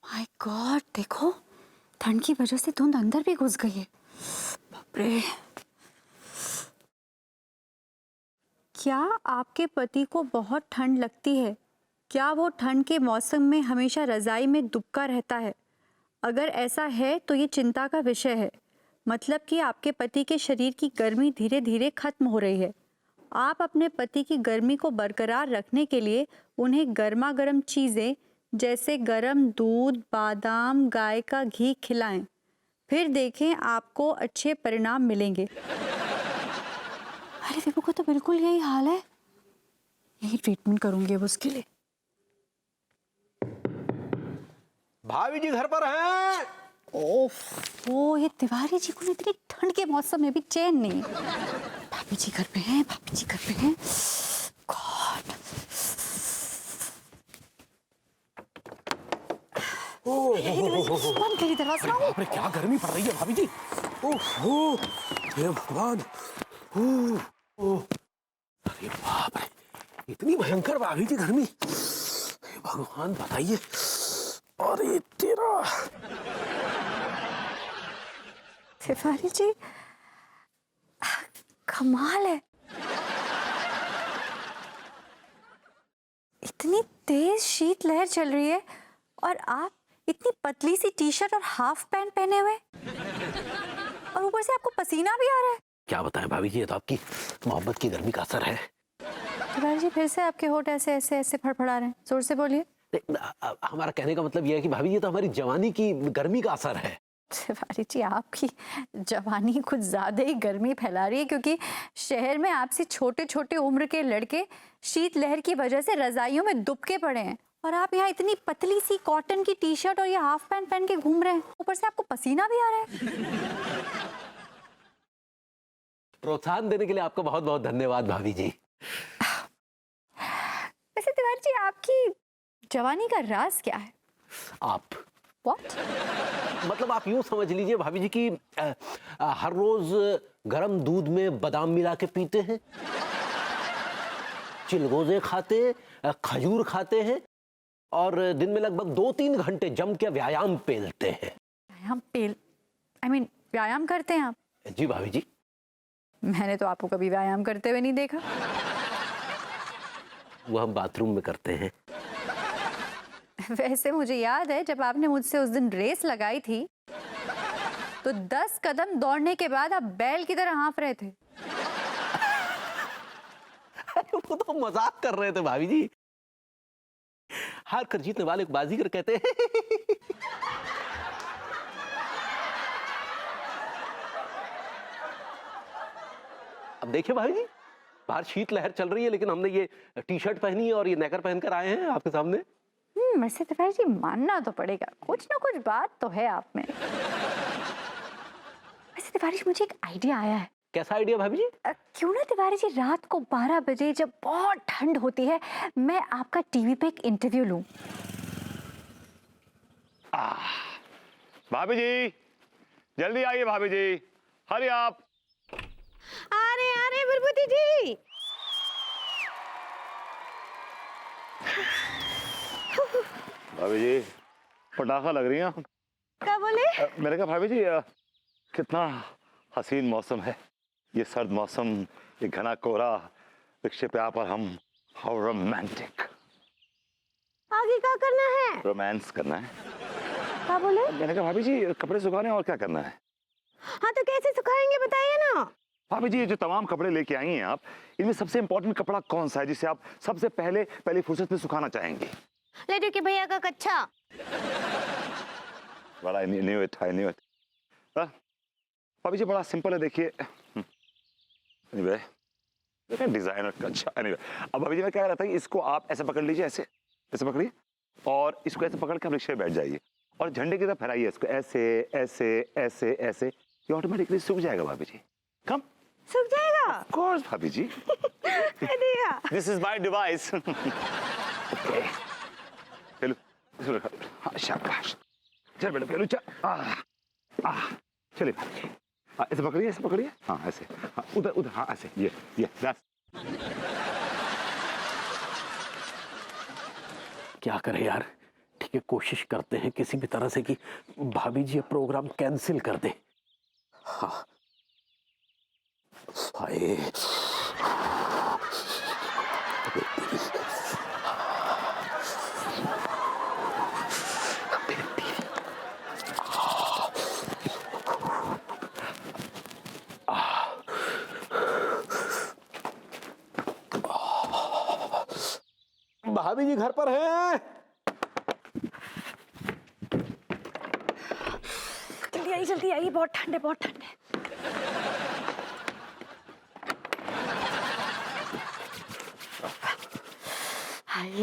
My God, देखो ठंड की वजह से धुंध अंदर भी घुस गई है। बाप रे। क्या आपके पति को बहुत ठंड लगती है? क्या वो ठंड के मौसम में हमेशा रजाई में दुबका रहता है? अगर ऐसा है तो ये चिंता का विषय है। मतलब कि आपके पति के शरीर की गर्मी धीरे धीरे खत्म हो रही है। आप अपने पति की गर्मी को बरकरार रखने के लिए उन्हें गर्मा गर्म चीज़ें जैसे गर्म दूध, बादाम, गाय का घी खिलाएं। फिर देखें आपको अच्छे परिणाम मिलेंगे। अरे विभू को तो बिल्कुल यही हाल है। यही ट्रीटमेंट करूंगी अब उसके लिए। भाभी जी घर पर हैं? ओह, ये तिवारी जी को इतनी ठंड के मौसम में भी चैन नहीं। भाभी जी घर पे हैं, भाभी जी घर पे हैं। गॉड। बंद करिए दरवाजा। बाप रे, क्या गर्मी पड़ रही है भाभी जी। ओह, हे भगवान। अरे बाप रे, इतनी भयंकर भाभी जी गर्मी। हे भगवान बताइए। अरे तेरा। तिवारी जी कमाल है। इतनी तेज शीतलहर चल रही है और आप इतनी पतली सी टी शर्ट और हाफ पैंट पहने हुए और ऊपर से आपको पसीना भी आ रहा है। क्या बताएं भाभी जी, ये तो आपकी मोहब्बत की गर्मी का असर है। तिवारी जी फिर से आपके होंठ ऐसे ऐसे ऐसे फड़फड़ा रहे हैं। जोर से बोलिए। हमारा कहने का मतलब यह है कि भाभी जी, ये तो हमारी जवानी की गर्मी का असर है। तिवारी जी आपकी जवानी कुछ ज्यादा ही गर्मी फैला रही है, क्योंकि शहर में आपसे छोटे छोटे उम्र के लड़के शीतलहर की वजह से रजाइयों में दुबके पड़े हैं और आप यहाँ इतनी पतली सी कॉटन की टी शर्ट और ये हाफ पैंट पहन के घूम रहे हैं। ऊपर से आपको पसीना भी आ रहा है। प्रोत्साहन देने के लिए आपका बहुत बहुत धन्यवाद भाभी जी। वैसे तिवारी जी आपकी जवानी का राज क्या है? आप What? मतलब आप यूं समझ लीजिए भाभी जी कि हर रोज गर्म दूध में बादाम मिला के पीते हैं, चिलगोजे खाते हैं, खजूर खाते हैं और दिन में लगभग 2-3 घंटे जम के व्यायाम पेलते हैं। व्यायाम करते हैं आप? जी भाभी जी। मैंने तो आपको कभी व्यायाम करते हुए नहीं देखा। वो हम बाथरूम में करते हैं। वैसे मुझे याद है जब आपने मुझसे उस दिन रेस लगाई थी तो 10 कदम दौड़ने के बाद आप बैल की तरह हाँफ रहे थे। वो तो मजाक कर रहे थे भाभी जी। हार कर जीतने वाले को बाजीगर कहते हैं। अब देखिए भाभी जी, बाहर शीतलहर चल रही है लेकिन हमने ये टी शर्ट पहनी है और ये नेकर पहनकर आए हैं आपके सामने। वैसे तिवारी जी मानना तो पड़ेगा, कुछ ना कुछ बात तो है आप में। वैसे तिवारी जी मुझे एक आइडिया आया है। कैसा आइडिया भाभी जी? क्यों ना तिवारी जी रात को 12 बजे जब बहुत ठंड होती है मैं आपका टीवी पे एक इंटरव्यू लूं। भाभी जी जल्दी आइए, भाभी जी हरी आप। अरे अरे बुलबुली जी, भाभी जी पटाखा लग रही हैं। क्या बोले? मैंने कहा भाभी जी कितना हसीन मौसम है, ये सर्द मौसम, ये घना कोहरा, रिक्शे पे आप और हम, हाउ रोमांटिक। आगे क्या करना है? रोमांस करना है। क्या बोले? मैंने कहा भाभी जी कपड़े सुखाने और क्या करना है। हाँ तो कैसे सुखाएंगे बताइए ना। भाभी जी ये जो तमाम कपड़े लेके आई हैं आप, इनमें सबसे इंपॉर्टेंट कपड़ा कौन सा है जिसे आप सबसे पहली फुर्सत में सुखाना चाहेंगे? लड्डू के भैया का कच्चा। बड़ा I knew it। भाभी जी बड़ा सिंपल है, देखिए। Anyway, डिजाइनर कच्चा। Anyway, अब भाभी जी मैं कह रहा था कि इसको आप ऐसे पकड़ लीजिए, ऐसे ऐसे पकड़िए और इसको ऐसे पकड़ के आप रिक्शे में बैठ जाइए और झंडे की तरफ फहराइए इसको, ऐसे ऐसे ऐसे ऐसे, ये ऑटोमेटिकली सूख जाएगा भाभी जी। कम सूख जाएगा? ऑफ कोर्स भाभी जी। This is my device. चलो हाँ शाबाश, चल बेटा पहलू चल। चलिए भाभी जी, ऐसे पकड़िए, हाँ ऐसे, हाँ उधर हाँ ऐसे, ये दैट्स। क्या करे यार, ठीक ये कोशिश करते हैं किसी भी तरह से कि भाभी जी ये प्रोग्राम कैंसिल कर दे। हाँ हाय भाभी जी घर पर हैं? जल्दी आइए, बहुत ठंड है, बहुत ठंड है।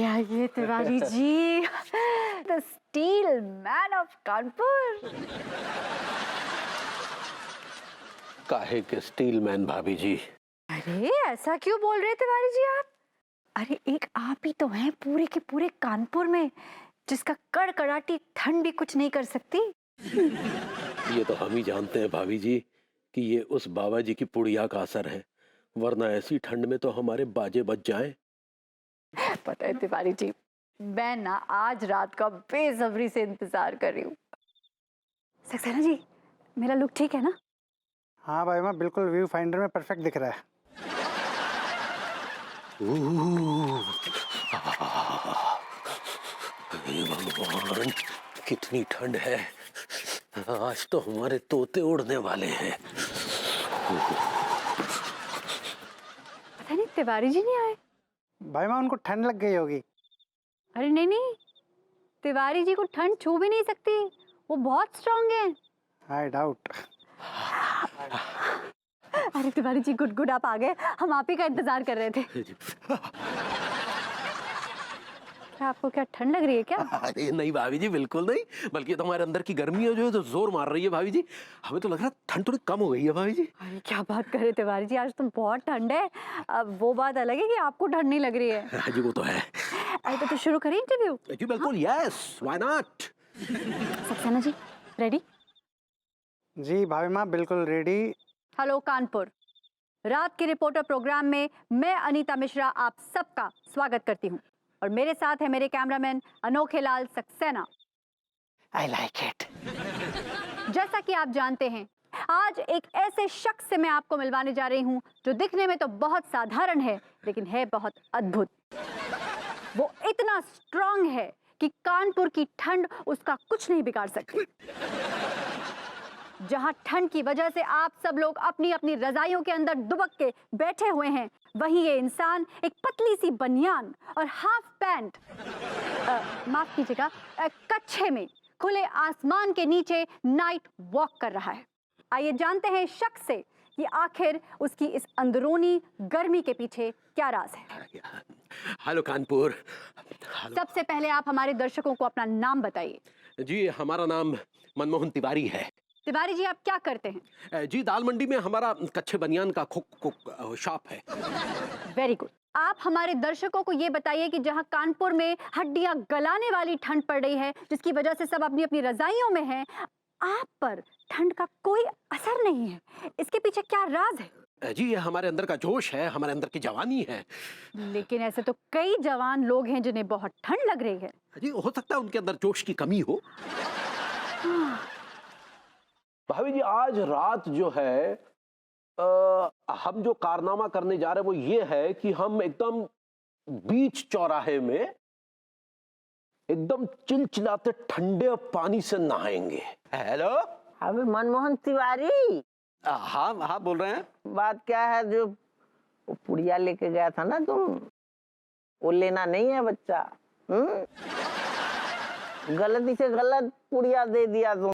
आइए Tiwari ji, the steel man of Kanpur. काहे के स्टील मैन भाभी जी? अरे ऐसा क्यों बोल रहे तिवारी जी आप? अरे एक आप ही तो हैं पूरे के पूरे कानपुर में जिसका कड़कड़ाटी ठंड भी कुछ नहीं कर सकती। ये तो हम ही जानते हैं भाभी जी कि ये उस बाबा जी की पुड़िया का असर है, वरना ऐसी ठंड में तो हमारे बाजे बज जाएं। पता है तिवारी जी, मैं ना आज रात का बेसब्री से इंतजार कर रही हूँ। सक्सेना जी, मेरा लुक ठीक है ना? हाँ भाई माँ, बिल्कुल व्यू फाइंडर में परफेक्ट दिख रहा है। हे भगवान, कितनी ठंड है। आज तो हमारे तोते उड़ने वाले हैं। पता नहीं तिवारी जी नहीं आए। भाई माँ, उनको ठंड लग गई होगी। अरे नहीं, तिवारी जी को ठंड छू भी नहीं सकती, वो बहुत स्ट्रांग हैं। I doubt. अरे तिवारी जी गुड आप आ गए, हम आप ही का इंतजार कर रहे थे। क्या आपको क्या ठंड लग रही है क्या? अरे नहीं भाभी जी, बिल्कुल नहीं, बल्कि तो हमारे अंदर की गर्मी है जो है तो जोर मार रही है भाभी जी। हमें तो लग रहा है ठंड थोड़ी कम हो गई है भाभी जी। अरे क्या बात कर रहे तिवारी जी, आज तो बहुत ठंड है। अब वो बात अलग है कि आपको ठंड नहीं लग रही है। हाँ जी वो तो है। अरे तो शुरू करें इंटरव्यू? जी बिल्कुल, yes why not. Saxena ji ready? जी भाभी माँ, बिल्कुल रेडी। हेलो कानपुर, रात के रिपोर्टर प्रोग्राम में मैं अनीता मिश्रा आप सबका स्वागत करती हूँ और मेरे साथ है मेरे cameraman Anokhe Lal Saxena. I like it. जैसा कि आप जानते हैं, आज एक ऐसे शख्स से मैं आपको मिलवाने जा रही हूँ जो दिखने में तो बहुत साधारण है लेकिन है बहुत अद्भुत। वो इतना स्ट्रांग है कि कानपुर की ठंड उसका कुछ नहीं बिगाड़ सकती। जहां ठंड की वजह से आप सब लोग अपनी अपनी रजाइयों के अंदर दुबक के बैठे हुए हैं, वहीं ये इंसान एक पतली सी बनियान और हाफ पैंट, माफ कीजिएगा, कच्छे में खुले आसमान के नीचे नाइट वॉक कर रहा है। आइए जानते हैं इस शख्स से कि आखिर उसकी इस अंदरूनी गर्मी के पीछे क्या राज है। हेलो कानपुर। सबसे पहले आप हमारे दर्शकों को अपना नाम बताइए। जी हमारा नाम मनमोहन तिवारी है। तिवारी जी आप क्या करते हैं? जी दाल मंडी में हमारा कच्चे बनियान का शॉप है। Very good. आप हमारे दर्शकों को ये बताइए कि जहां कानपुर में हड्डियां गलाने वाली ठंड पड़ रही है जिसकी वजह से सब अपनी अपनी रजाइयों में हैं, आप पर ठंड का कोई असर नहीं है, इसके पीछे क्या राज है? जी ये हमारे अंदर का जोश है, हमारे अंदर की जवानी है। लेकिन ऐसे तो कई जवान लोग हैं जिन्हें बहुत ठंड लग रही है। जी हो सकता है उनके अंदर जोश की कमी हो। भाभी जी आज रात जो है हम जो कारनामा करने जा रहे हैं वो ये है कि हम एकदम बीच चौराहे में एकदम चिलचिलाते ठंडे पानी से नहाएंगे। हेलो अबे मनमोहन तिवारी, हाँ हाँ बोल रहे हैं। बात क्या है, जो वो पुड़िया लेके गया था ना तुम, वो लेना नहीं है बच्चा। गलती से गलत पुड़िया दे दिया तुम।